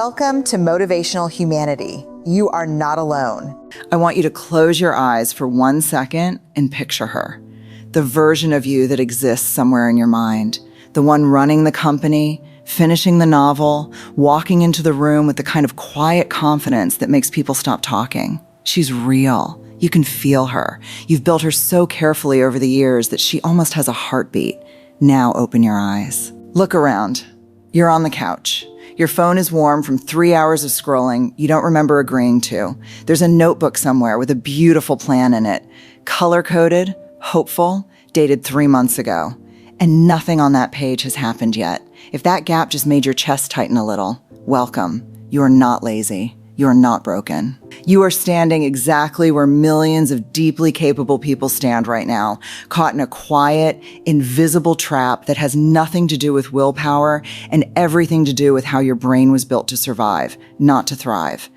Welcome to Motivational Humanity. You are not alone. I want you to close your eyes for 1 second and picture her. The version of you that exists somewhere in your mind. The one running the company, finishing the novel, walking into the room with the kind of quiet confidence that makes people stop talking. She's real. You can feel her. You've built her so carefully over the years that she almost has a heartbeat. Now open your eyes. Look around. You're on the couch. Your phone is warm from 3 hours of scrolling you don't remember agreeing to. There's a notebook somewhere with a beautiful plan in it, color-coded, hopeful, dated 3 months ago. And nothing on that page has happened yet. If that gap just made your chest tighten a little, welcome. You are not lazy. You are not broken. You are standing exactly where millions of deeply capable people stand right now, caught in a quiet, invisible trap that has nothing to do with willpower and everything to do with how your brain was built to survive, not to thrive.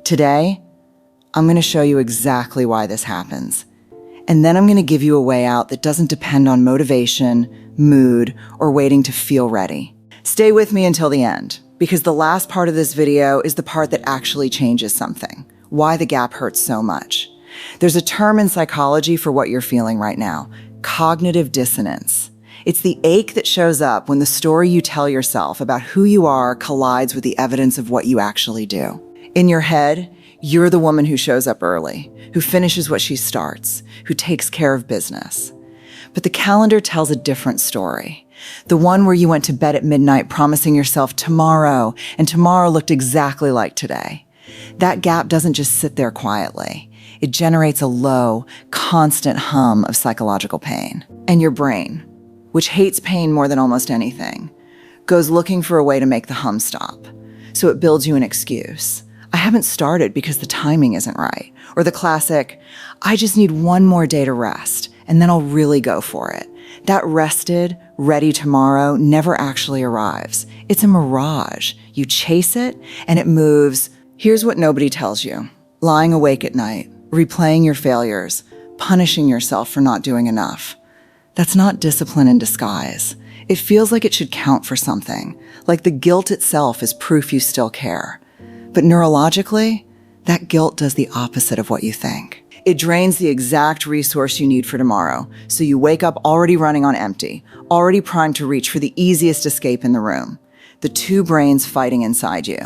Today, I'm going to show you exactly why this happens. And then I'm going to give you a way out that doesn't depend on motivation, mood, or waiting to feel ready. Stay with me until the end, because the last part of this video is the part that actually changes something, why the gap hurts so much. There's a term in psychology for what you're feeling right now, cognitive dissonance. It's the ache that shows up when the story you tell yourself about who you are collides with the evidence of what you actually do. In your head, you're the woman who shows up early, who finishes what she starts, who takes care of business. But the calendar tells a different story. The one where you went to bed at midnight promising yourself tomorrow, and tomorrow looked exactly like today. That gap doesn't just sit there quietly. It generates a low, constant hum of psychological pain. And your brain, which hates pain more than almost anything, goes looking for a way to make the hum stop. So it builds you an excuse. I haven't started because the timing isn't right. Or the classic, I just need one more day to rest, and then I'll really go for it. That rested, ready tomorrow never actually arrives. It's a mirage. You chase it, and it moves. Here's what nobody tells you. Lying awake at night, replaying your failures, punishing yourself for not doing enough. That's not discipline in disguise. It feels like it should count for something, like the guilt itself is proof you still care. But neurologically, that guilt does the opposite of what you think. It drains the exact resource you need for tomorrow, so you wake up already running on empty, already primed to reach for the easiest escape in the room. The two brains fighting inside you.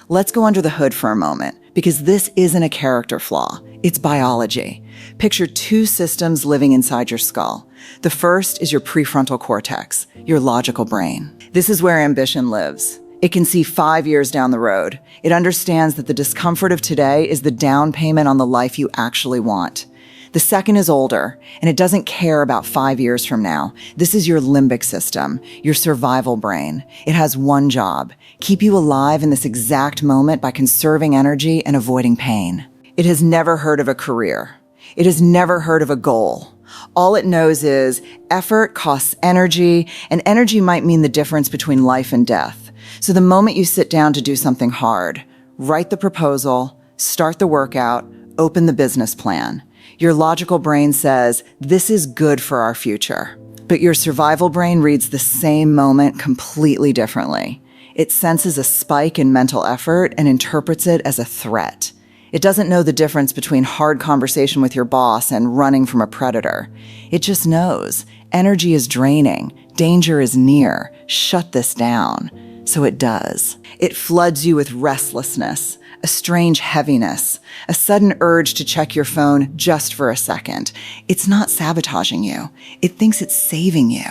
Let's go under the hood for a moment, because this isn't a character flaw. It's biology. Picture two systems living inside your skull. The first is your prefrontal cortex, your logical brain. This is where ambition lives. It can see 5 years down the road. It understands that the discomfort of today is the down payment on the life you actually want. The second is older, and it doesn't care about 5 years from now. This is your limbic system, your survival brain. It has one job: keep you alive in this exact moment by conserving energy and avoiding pain. It has never heard of a career. It has never heard of a goal. All it knows is effort costs energy, and energy might mean the difference between life and death. So the moment you sit down to do something hard, write the proposal, start the workout, open the business plan, your logical brain says, this is good for our future. But your survival brain reads the same moment completely differently. It senses a spike in mental effort and interprets it as a threat. It doesn't know the difference between hard conversation with your boss and running from a predator. It just knows energy is draining, danger is near, shut this down. So it does. It floods you with restlessness, a strange heaviness, a sudden urge to check your phone just for a second. It's not sabotaging you. It thinks it's saving you.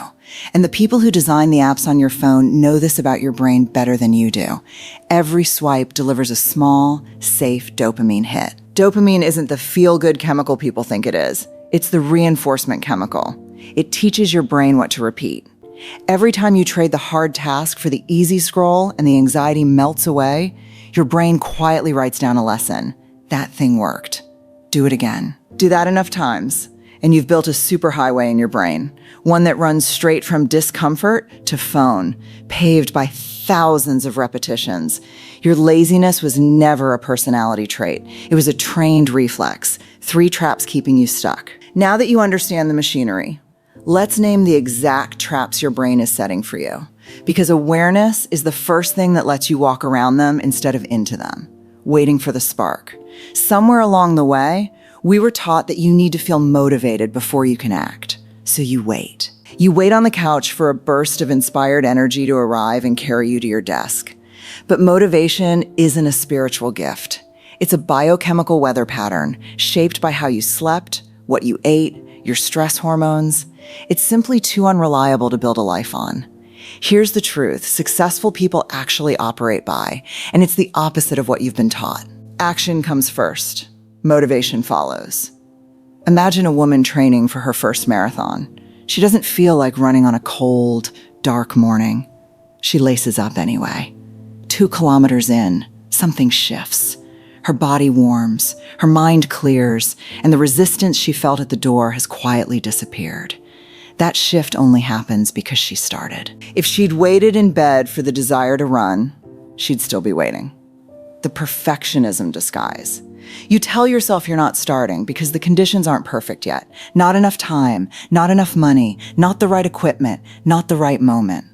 And the people who design the apps on your phone know this about your brain better than you do. Every swipe delivers a small, safe dopamine hit. Dopamine isn't the feel-good chemical people think it is. It's the reinforcement chemical. It teaches your brain what to repeat. Every time you trade the hard task for the easy scroll and the anxiety melts away, your brain quietly writes down a lesson. That thing worked. Do it again. Do that enough times, and you've built a superhighway in your brain, one that runs straight from discomfort to phone, paved by thousands of repetitions. Your laziness was never a personality trait. It was a trained reflex, 3 traps keeping you stuck. Now that you understand the machinery, let's name the exact traps your brain is setting for you. because awareness is the first thing that lets you walk around them instead of into them, waiting for the spark. Somewhere along the way, we were taught that you need to feel motivated before you can act, so you wait. You wait on the couch for a burst of inspired energy to arrive and carry you to your desk. But motivation isn't a spiritual gift. It's a biochemical weather pattern shaped by how you slept, what you ate, your stress hormones. It's simply too unreliable to build a life on. Here's the truth successful people actually operate by, and it's the opposite of what you've been taught. Action comes first. Motivation follows. Imagine a woman training for her first marathon. She doesn't feel like running on a cold, dark morning. She laces up anyway. 2 kilometers in, something shifts. Her body warms, her mind clears, and the resistance she felt at the door has quietly disappeared. That shift only happens because she started. If she'd waited in bed for the desire to run, she'd still be waiting. The perfectionism disguise. You tell yourself you're not starting because the conditions aren't perfect yet. Not enough time, not enough money, not the right equipment, not the right moment.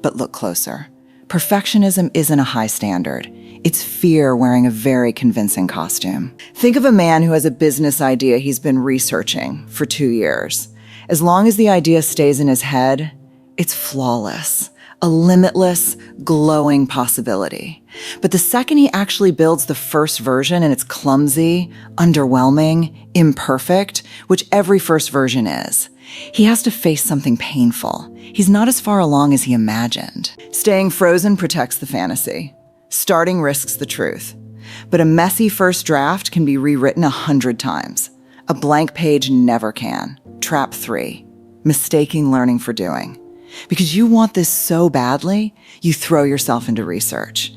But look closer. Perfectionism isn't a high standard. It's fear wearing a very convincing costume. Think of a man who has a business idea he's been researching for 2 years. As long as the idea stays in his head, it's flawless. A limitless, glowing possibility. But the second he actually builds the first version and it's clumsy, underwhelming, imperfect, which every first version is, he has to face something painful. He's not as far along as he imagined. Staying frozen protects the fantasy. Starting risks the truth. But a messy first draft can be rewritten 100 times. A blank page never can. Trap 3, mistaking learning for doing. Because you want this so badly, you throw yourself into research.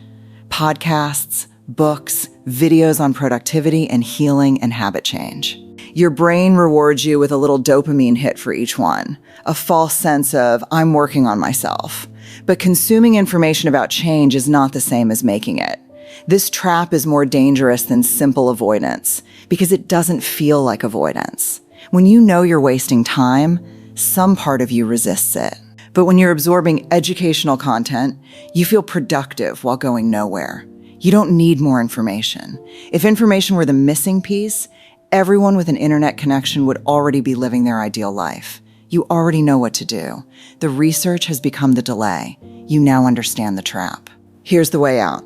Podcasts, books, videos on productivity and healing and habit change. Your brain rewards you with a little dopamine hit for each one, a false sense of, I'm working on myself. But consuming information about change is not the same as making it. This trap is more dangerous than simple avoidance because it doesn't feel like avoidance. When you know you're wasting time, some part of you resists it. But when you're absorbing educational content, you feel productive while going nowhere. You don't need more information. If information were the missing piece, everyone with an internet connection would already be living their ideal life. You already know what to do. The research has become the delay. You now understand the trap. Here's the way out.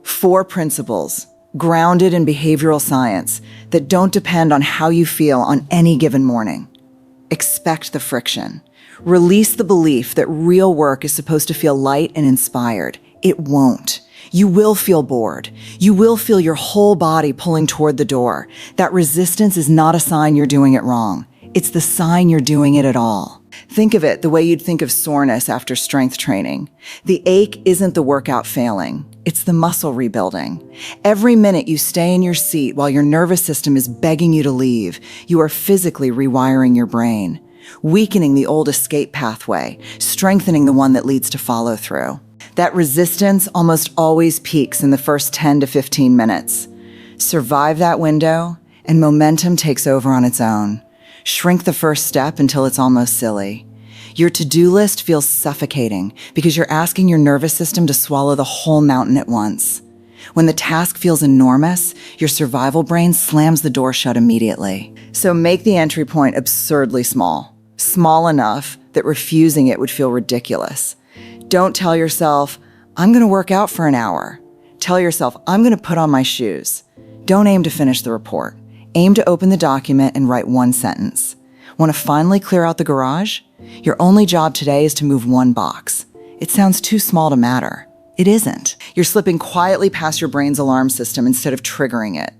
4 principles, grounded in behavioral science, that don't depend on how you feel on any given morning. Expect the friction. Release the belief that real work is supposed to feel light and inspired. It won't. You will feel bored. You will feel your whole body pulling toward the door. That resistance is not a sign you're doing it wrong. It's the sign you're doing it at all. Think of it the way you'd think of soreness after strength training. The ache isn't the workout failing. It's the muscle rebuilding. Every minute you stay in your seat while your nervous system is begging you to leave, you are physically rewiring your brain, weakening the old escape pathway, strengthening the one that leads to follow through. That resistance almost always peaks in the first 10 to 15 minutes. Survive that window, and momentum takes over on its own. Shrink the first step until it's almost silly. Your to-do list feels suffocating because you're asking your nervous system to swallow the whole mountain at once. When the task feels enormous, your survival brain slams the door shut immediately. So make the entry point absurdly small. Small enough that refusing it would feel ridiculous. Don't tell yourself, I'm going to work out for an hour. Tell yourself, I'm going to put on my shoes. Don't aim to finish the report. Aim to open the document and write 1 sentence. Want to finally clear out the garage? Your only job today is to move 1 box. It sounds too small to matter. It isn't. You're slipping quietly past your brain's alarm system instead of triggering it.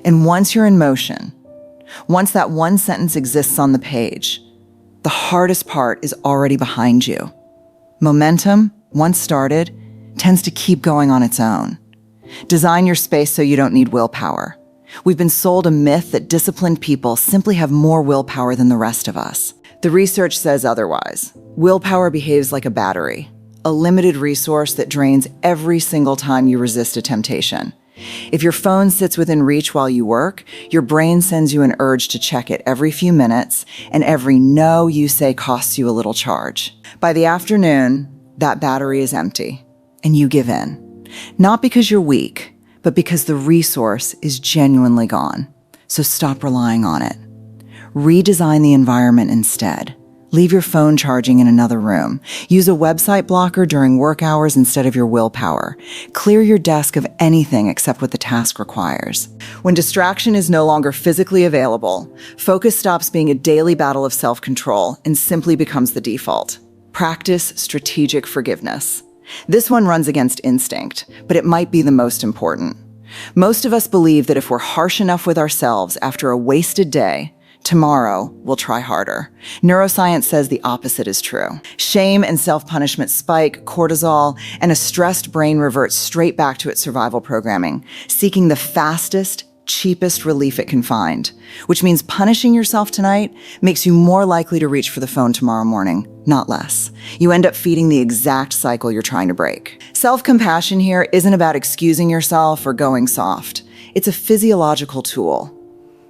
And once you're in motion, once that 1 sentence exists on the page, the hardest part is already behind you. Momentum, once started, tends to keep going on its own. Design your space so you don't need willpower. We've been sold a myth that disciplined people simply have more willpower than the rest of us. The research says otherwise. Willpower behaves like a battery, a limited resource that drains every single time you resist a temptation. If your phone sits within reach while you work, your brain sends you an urge to check it every few minutes, and every no you say costs you a little charge. By the afternoon, that battery is empty and you give in. Not because you're weak, but because the resource is genuinely gone. So stop relying on it. Redesign the environment instead. Leave your phone charging in another room. Use a website blocker during work hours instead of your willpower. Clear your desk of anything except what the task requires. When distraction is no longer physically available, focus stops being a daily battle of self-control and simply becomes the default. Practice strategic forgiveness. This one runs against instinct, but it might be the most important. Most of us believe that if we're harsh enough with ourselves after a wasted day, tomorrow we'll try harder. Neuroscience says the opposite is true. Shame and self-punishment spike cortisol, and a stressed brain reverts straight back to its survival programming, seeking the fastest, cheapest relief it can find, which means punishing yourself tonight makes you more likely to reach for the phone tomorrow morning, not less. You end up feeding the exact cycle you're trying to break. Self-compassion here isn't about excusing yourself or going soft. It's a physiological tool.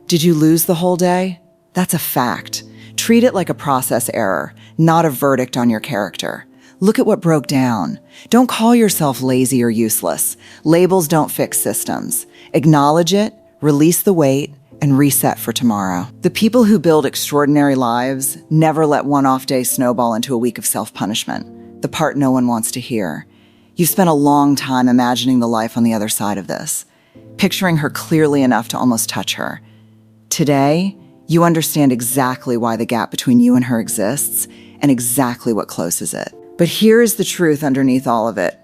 Did you lose the whole day? That's a fact. Treat it like a process error, not a verdict on your character. Look at what broke down. Don't call yourself lazy or useless. Labels don't fix systems. Acknowledge it, release the weight, and reset for tomorrow. The people who build extraordinary lives never let one off day snowball into a week of self-punishment, the part no one wants to hear. You've spent a long time imagining the life on the other side of this, picturing her clearly enough to almost touch her. Today, you understand exactly why the gap between you and her exists and exactly what closes it. But here is the truth underneath all of it.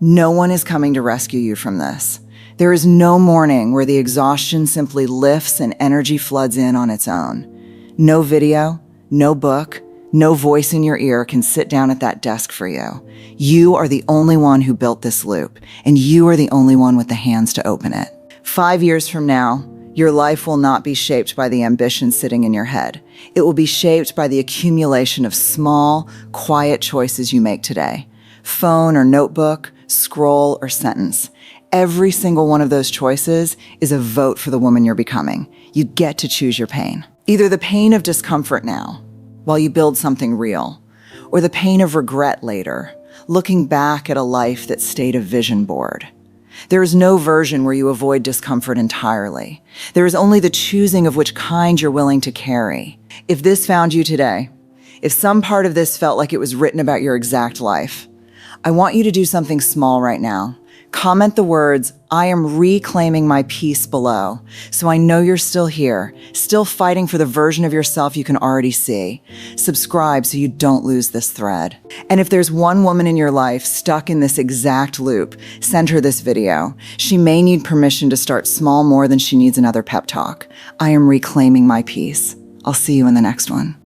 No one is coming to rescue you from this. There is no morning where the exhaustion simply lifts and energy floods in on its own. No video, no book, no voice in your ear can sit down at that desk for you. You are the only one who built this loop, and you are the only one with the hands to open it. 5 years from now, your life will not be shaped by the ambition sitting in your head. It will be shaped by the accumulation of small, quiet choices you make today. Phone or notebook, scroll or sentence. Every single one of those choices is a vote for the woman you're becoming. You get to choose your pain. Either the pain of discomfort now, while you build something real, or the pain of regret later, looking back at a life that stayed a vision board. There is no version where you avoid discomfort entirely. There is only the choosing of which kind you're willing to carry. If this found you today, if some part of this felt like it was written about your exact life, I want you to do something small right now. Comment the words, "I am reclaiming my peace" below, so I know you're still here, still fighting for the version of yourself you can already see. Subscribe so you don't lose this thread. And if there's one woman in your life stuck in this exact loop, send her this video. She may need permission to start small more than she needs another pep talk. I am reclaiming my peace. I'll see you in the next one.